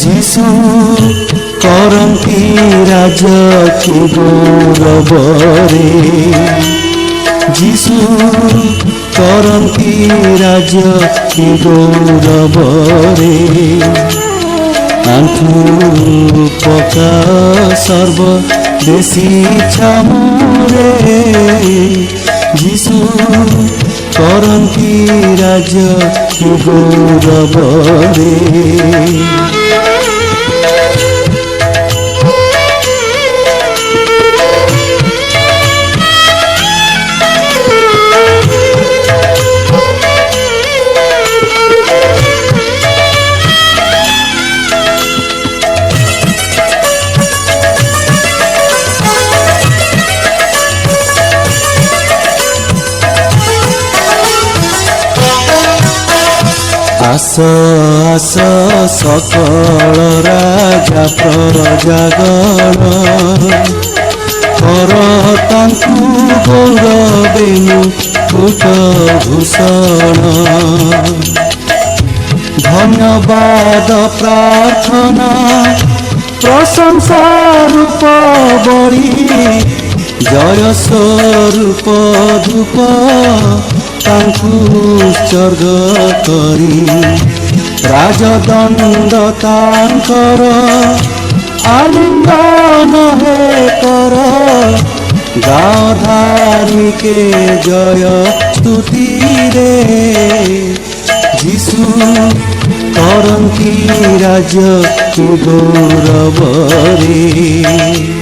जीशु करंती राज की गौरवरे जीशु करंती राज की गौरवरे आंठू पका सर्व देशी छामुरे जीशु करंती राज की गौरवरे आस आस सकल राजा प्रजागण कर तांकु गौरवेनु कूट भूषण धन्यवाद प्रार्थना प्रशंसा रूप बड़ी जय स्वरूप धूप तांकु उत्सर्ग करी राजदंड तांकर आलिंगन हे कर गाँव धार्मिके जय स्तुति रे जीशु करंती राज की गौरव रे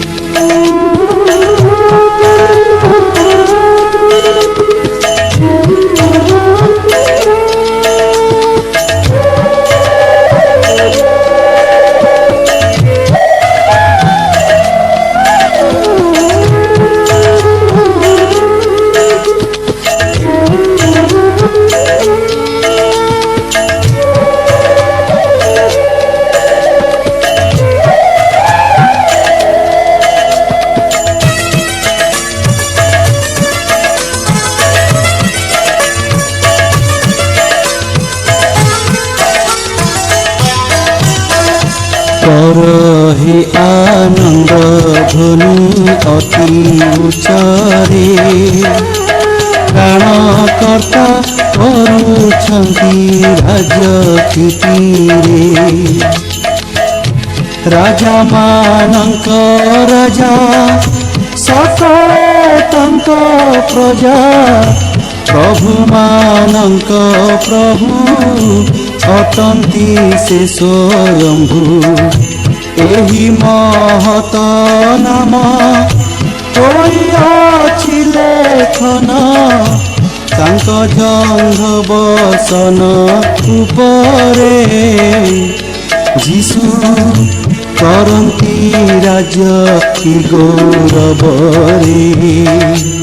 करहि आनंद ध्वनि अति उच्चरे प्राणकर्ता करुछन्ति राजकीर्तिरे राजा मानंक राजा सकल तांक प्रजा प्रभु मानंक प्रभु अटंती से स्वयंभू एही महत नाम कोई अछि लेखन तांक जंघ बसन उपरे जीशु करंती राज की गौरव रे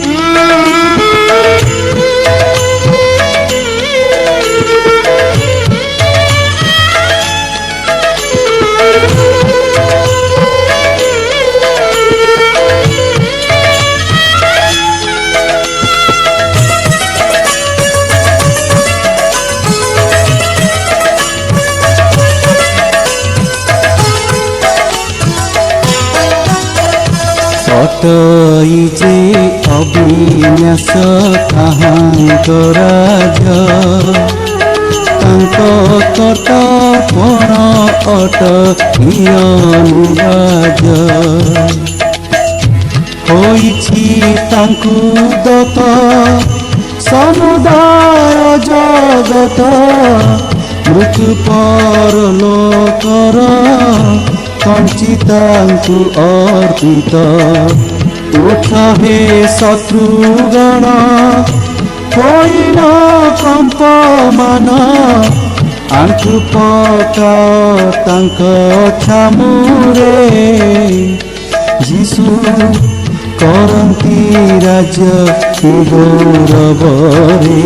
जे अविन्यास ताहांक राज तांक कर्तव्य अट अनुराज होइछि तांकु दत्त समुदाय जगत मृत्यु परलोकर कंचितांकु अर्पित उठ हे शत्रुगण कोई ଅପମାନ ଆଣ୍ଠୁ ପକାଅ ତାଙ୍କ ଛାମୁରେ ଯୀଶୁ କରନ୍ତି ରାଜ ଗୌରବରେ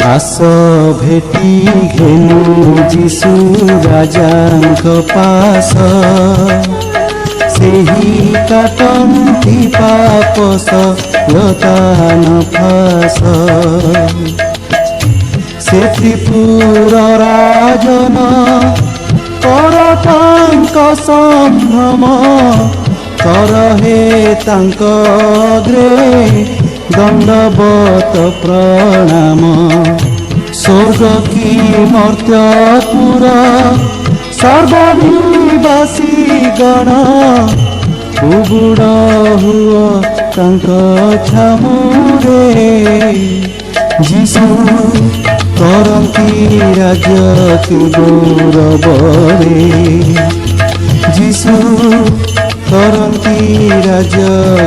ଆସ ଭେଟି ଘେନୁ ଯୀଶୁ ରାଜାଙ୍କ ପାଶ ସେହି କାଟନ୍ତି ପାପ ସଲତାନ ଫାସ ସେ ତ୍ରିପୁର ରାଜନ କର ତାଙ୍କ ସମ୍ଭ୍ରମ କର ହେ ତାଙ୍କ ଅଗ୍ରେ ଦଣ୍ଡବତ ପ୍ରଣାମ ସ୍ୱର୍ଗ କି ମର୍ତ୍ତ୍ୟପୁର ସର୍ବନିବାସୀ ଗଣ ଉବୁଡ଼ ହୁଅ ତାଙ୍କ ଛାମୁରେ ଯୀଶୁ କରନ୍ତି ରାଜ କି ଗୌରବରେ ଯୀଶୁ କରନ୍ତି ରାଜ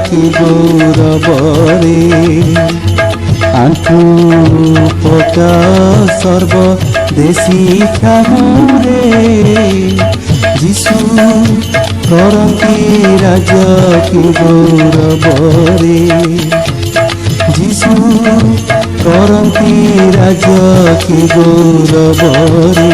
କି ଗୌରବରେ ଆଣ୍ଠୁ ପକା ସର୍ବଦେଶୀ ଛାମୁରେ ଯୀଶୁ କରନ୍ତି ରାଜ କି ଗୌରବରେ ଯୀଶୁ କରନ୍ତି ରାଜ କି ଗୌରବରେ